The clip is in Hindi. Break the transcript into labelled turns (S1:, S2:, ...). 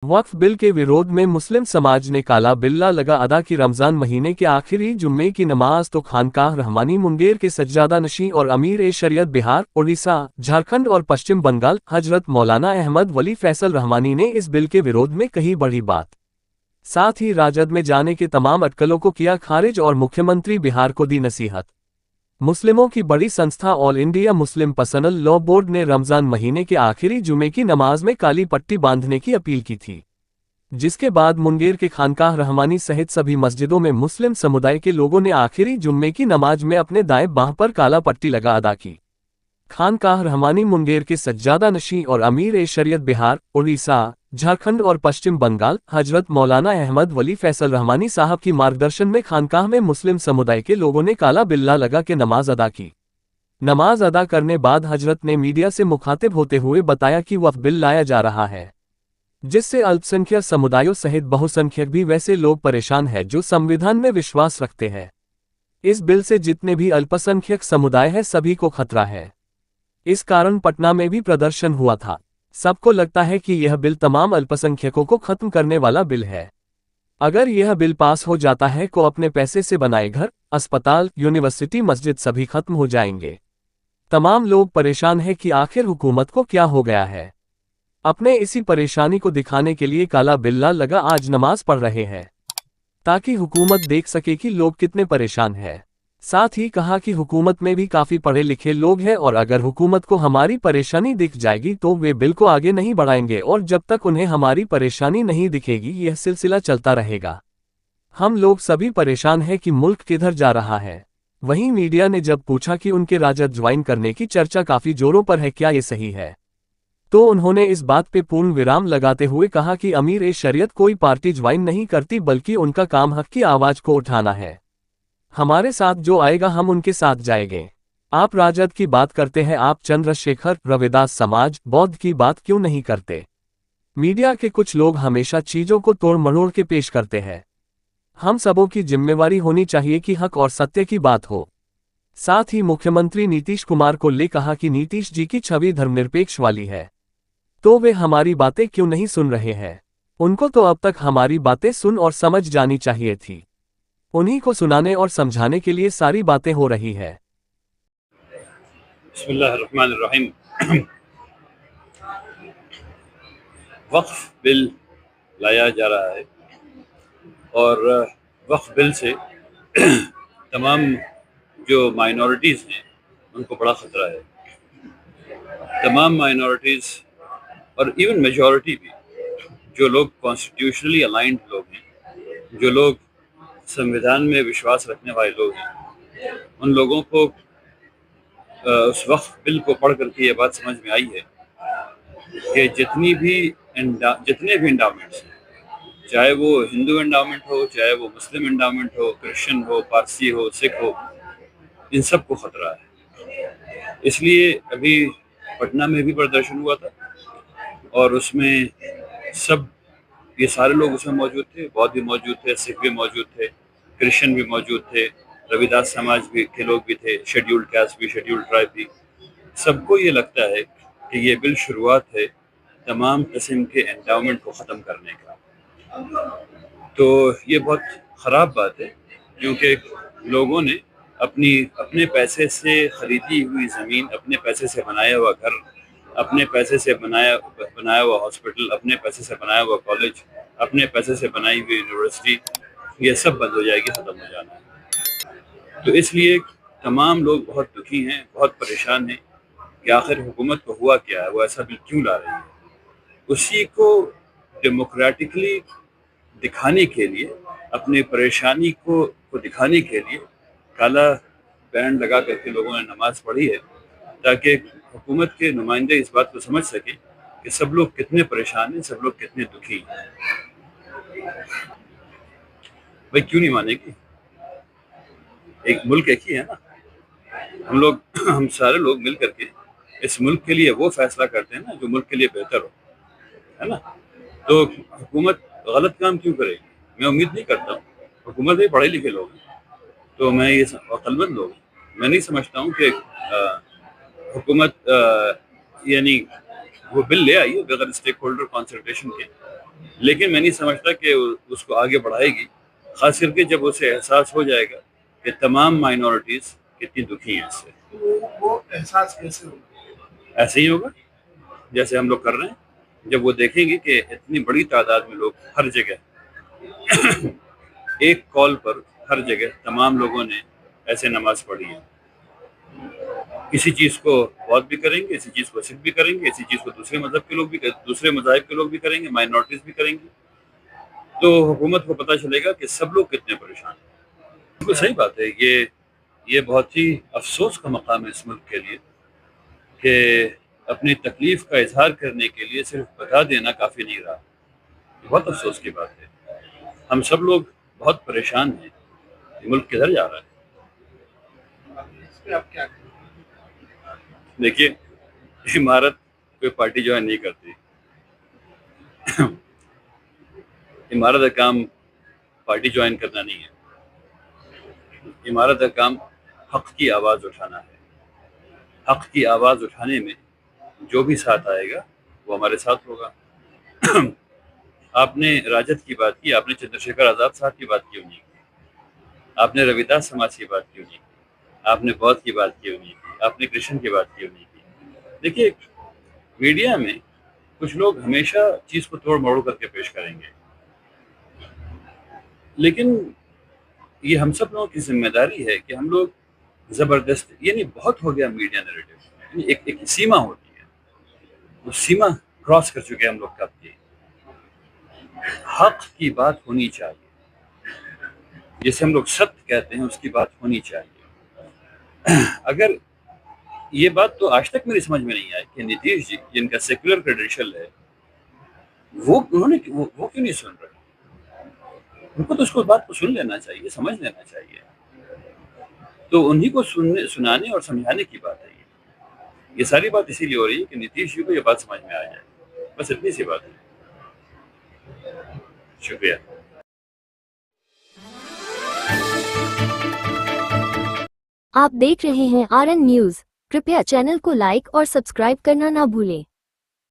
S1: वक्फ बिल के विरोध में मुस्लिम समाज ने काला बिल्ला लगा अदा की। रमजान महीने के आखिरी जुम्मे की नमाज तो खानकाह रहमानी मुंगेर के सज्जादा नशी और अमीर ए शरीयत बिहार, उड़ीसा, झारखंड और पश्चिम बंगाल हजरत मौलाना अहमद वली फैसल रहमानी ने इस बिल के विरोध में कही बड़ी बात। साथ ही राजद में जाने के तमाम अटकलों को किया खारिज और मुख्यमंत्री बिहार को दी नसीहत। मुस्लिमों की बड़ी संस्था all India Muslim personal law board ने रमजान महीने के आखिरी जुमे की नमाज में काली पट्टी बांधने की अपील की थी, जिसके बाद मुंगेर के खानकाह रहमानी सहित सभी मस्जिदों में मुस्लिम समुदाय के लोगों ने आखिरी जुम्मे की नमाज में अपने दाएं बांह पर काला पट्टी लगा अदा की। खानकाह रहमानी मुंगेर के सज्जादा नशी और अमीर ए शरीयत बिहार, उड़ीसा, झारखंड और पश्चिम बंगाल हजरत मौलाना अहमद वली फैसल रहमानी साहब की मार्गदर्शन में खानकाह में मुस्लिम समुदाय के लोगों ने काला बिल्ला लगा के नमाज अदा की। नमाज अदा करने बाद हजरत ने मीडिया से मुखातिब होते हुए बताया कि वक्फ बिल लाया जा रहा है, जिससे अल्पसंख्यक समुदायों सहित बहुसंख्यक भी वैसे लोग परेशान हैं जो संविधान में विश्वास रखते हैं। इस बिल से जितने भी अल्पसंख्यक समुदाय हैं सभी को खतरा है। इस कारण पटना में भी प्रदर्शन हुआ था। सबको लगता है कि यह बिल तमाम अल्पसंख्यकों को खत्म करने वाला बिल है। अगर यह बिल पास हो जाता है तो अपने पैसे से बनाए घर, अस्पताल, यूनिवर्सिटी, मस्जिद सभी खत्म हो जाएंगे। तमाम लोग परेशान हैं कि आखिर हुकूमत को क्या हो गया है। अपने इसी परेशानी को दिखाने के लिए काला बिल्ला लगा आज नमाज पढ़ रहे हैं, ताकि हुकूमत देख सके कि लोग कितने परेशान हैं। साथ ही कहा कि हुकूमत में भी काफी पढ़े लिखे लोग हैं और अगर हुकूमत को हमारी परेशानी दिख जाएगी तो वे बिल को आगे नहीं बढ़ाएंगे और जब तक उन्हें हमारी परेशानी नहीं दिखेगी यह सिलसिला चलता रहेगा। हम लोग सभी परेशान हैं कि मुल्क किधर जा रहा है। वहीं मीडिया ने जब पूछा कि उनके राजद ज्वाइन करने की चर्चा काफी जोरों पर है, क्या ये सही है, तो उन्होंने इस बात पे पूर्ण विराम लगाते हुए कहा कि अमीर ए शरीयत कोई पार्टी ज्वाइन नहीं करती, बल्कि उनका काम हक की आवाज को उठाना है। हमारे साथ जो आएगा हम उनके साथ जाएंगे। आप राजद की बात करते हैं, आप चंद्रशेखर, रविदास समाज, बौद्ध की बात क्यों नहीं करते? मीडिया के कुछ लोग हमेशा चीजों को तोड़ मरोड़ के पेश करते हैं। हम सबों की जिम्मेवारी होनी चाहिए कि हक और सत्य की बात हो। साथ ही मुख्यमंत्री नीतीश कुमार को ले कहा कि नीतीश जी की छवि धर्मनिरपेक्ष वाली है, तो वे हमारी बातें क्यों नहीं सुन रहे हैं? उनको तो अब तक हमारी बातें सुन और समझ जानी चाहिए थी। उन्हीं को सुनाने और समझाने के लिए सारी बातें हो रही है।
S2: बिस्मिल्लाहिर्रहमानिर्रहीम। वक्फ बिल लाया जा रहा है और वक्फ बिल से तमाम जो माइनॉरिटीज़ हैं उनको बड़ा ख़तरा है। तमाम माइनॉरिटीज़ और इवन मेजॉरिटी भी, जो लोग कॉन्स्टिट्यूशनली अलाइंड लोग हैं, जो लोग संविधान में विश्वास रखने वाले लोग हैं, उन लोगों को उस वक्फ बिल को पढ़ करके ये बात समझ में आई है कि जितने भी एंडाउमेंट्स हैं, चाहे वो हिंदू एंडाउमेंट हो, चाहे वो मुस्लिम एंडाउमेंट हो, क्रिश्चियन हो, पारसी हो, सिख हो, इन सब को ख़तरा है। इसलिए अभी पटना में भी प्रदर्शन हुआ था और उसमें सब ये सारे लोग उसमें मौजूद थे। बौद्ध भी मौजूद थे, सिख भी मौजूद थे, क्रिश्चियन भी मौजूद थे, रविदास समाज भी के लोग भी थे, शेड्यूल्ड कास्ट भी, शेड्यूल्ड ट्राइब भी। सबको ये लगता है कि ये बिल शुरुआत है तमाम किस्म के एंडाउमेंट को ख़त्म करने का। तो ये बहुत ख़राब बात है, क्योंकि लोगों ने अपने पैसे से ख़रीदी हुई ज़मीन, अपने पैसे से बनाया हुआ घर, अपने पैसे से बनाया हुआ हॉस्पिटल, अपने पैसे से बनाया हुआ कॉलेज, अपने पैसे से बनाई हुई यूनिवर्सिटी, ये सब बंद हो जाएगी, ख़त्म हो जाना है। तो इसलिए तमाम लोग बहुत दुखी हैं, बहुत परेशान हैं कि आखिर हुकूमत को हुआ क्या है, वो ऐसा बिल क्यों ला रही है। उसी को डेमोक्रेटिकली दिखाने के लिए, अपनी परेशानी को दिखाने के लिए काला बैंड लगा करके लोगों ने नमाज पढ़ी है, ताकि हुकूमत के नुमाइंदे इस बात को समझ सके कि सब लोग कितने परेशान हैं, सब लोग कितने दुखी हैं। भाई क्यों नहीं मानेगी? एक मुल्क एक ही है ना। हम सारे लोग मिल करके इस मुल्क के लिए वो फैसला करते हैं ना जो मुल्क के लिए बेहतर हो, है ना। तो हुकूमत गलत काम क्यों करेगी? मैं उम्मीद नहीं करता हूँ। हुकूमत में पढ़े लिखे लोग हैं, तो मैं ये अक्लमंद लोग हैं। मैं नहीं समझता हूँ कि हुकूमत यानी वो बिल ले आई है बगैर स्टेक होल्डर कंसल्टेशन के, लेकिन मैं नहीं समझता कि उसको आगे बढ़ाएगी, खास करके जब उसे एहसास हो जाएगा कि तमाम माइनॉरिटीज कितनी दुखी हैं इससे।
S3: वो एहसास कैसे होगा?
S2: ऐसे ही होगा जैसे हम लोग कर रहे हैं, जब वो देखेंगे कि इतनी बड़ी तादाद में लोग हर जगह एक कॉल पर हर जगह तमाम लोगों ने ऐसे नमाज पढ़ी है, किसी चीज को बहुत भी करेंगे, किसी चीज को सिख भी करेंगे, इसी चीज को दूसरे मजहब के लोग भी, दूसरे मजाहब के लोग भी करेंगे, माइनॉरिटीज भी करेंगे, तो हुकूमत को पता चलेगा कि सब लोग कितने परेशान हैं। बिल्कुल सही बात है, ये बहुत ही अफसोस का मकाम है इस मुल्क के लिए कि अपनी तकलीफ का इजहार करने के लिए सिर्फ बता देना काफ़ी नहीं रहा। बहुत अफसोस की बात है, हम सब लोग बहुत परेशान हैं, ये मुल्क किधर जा रहा है।
S3: इस पे आप क्या कहें?
S2: देखिए, इमारत कोई पार्टी ज्वाइन नहीं करती। इमारत का काम पार्टी ज्वाइन करना नहीं है, इमारत का काम हक की आवाज़ उठाना है। हक की आवाज़ उठाने में जो भी साथ आएगा वो हमारे साथ होगा। आपने राजद की बात की, आपने चंद्रशेखर आज़ाद साहब की बात क्यों नहीं की, आपने रविदास समाज की बात क्यों नहीं की, आपने बौद्ध की बात क्यों नहीं की, आपने कृष्ण की बात क्यों नहीं की। देखिए, मीडिया में कुछ लोग हमेशा चीज़ को तोड़ मरोड़ करके पेश करेंगे, लेकिन ये हम सब लोगों की जिम्मेदारी है कि हम लोग ज़बरदस्त, यानी बहुत हो गया मीडिया नैरेटिव, एक सीमा होती है, वो सीमा क्रॉस कर चुके हैं हम लोग कब की। हक की बात होनी चाहिए, जिसे हम लोग सत्य कहते हैं उसकी बात होनी चाहिए। अगर ये बात तो आज तक मेरी समझ में नहीं आई कि नीतीश जी जिनका सेक्युलर क्रेडेंशियल है वो क्यों नहीं सुन रहे। उनको तो उसको बात को सुन लेना चाहिए, समझ लेना चाहिए, तो उन्हीं को सुनाने और समझाने की बात है। ये सारी बात इसीलिए हो रही है कि नीतीश जी को ये बात समझ में आ जाए, बस इतनी सी बात है। शुक्रिया।
S4: आप देख रहे हैं RN न्यूज। कृपया चैनल को लाइक और सब्सक्राइब करना ना भूलें।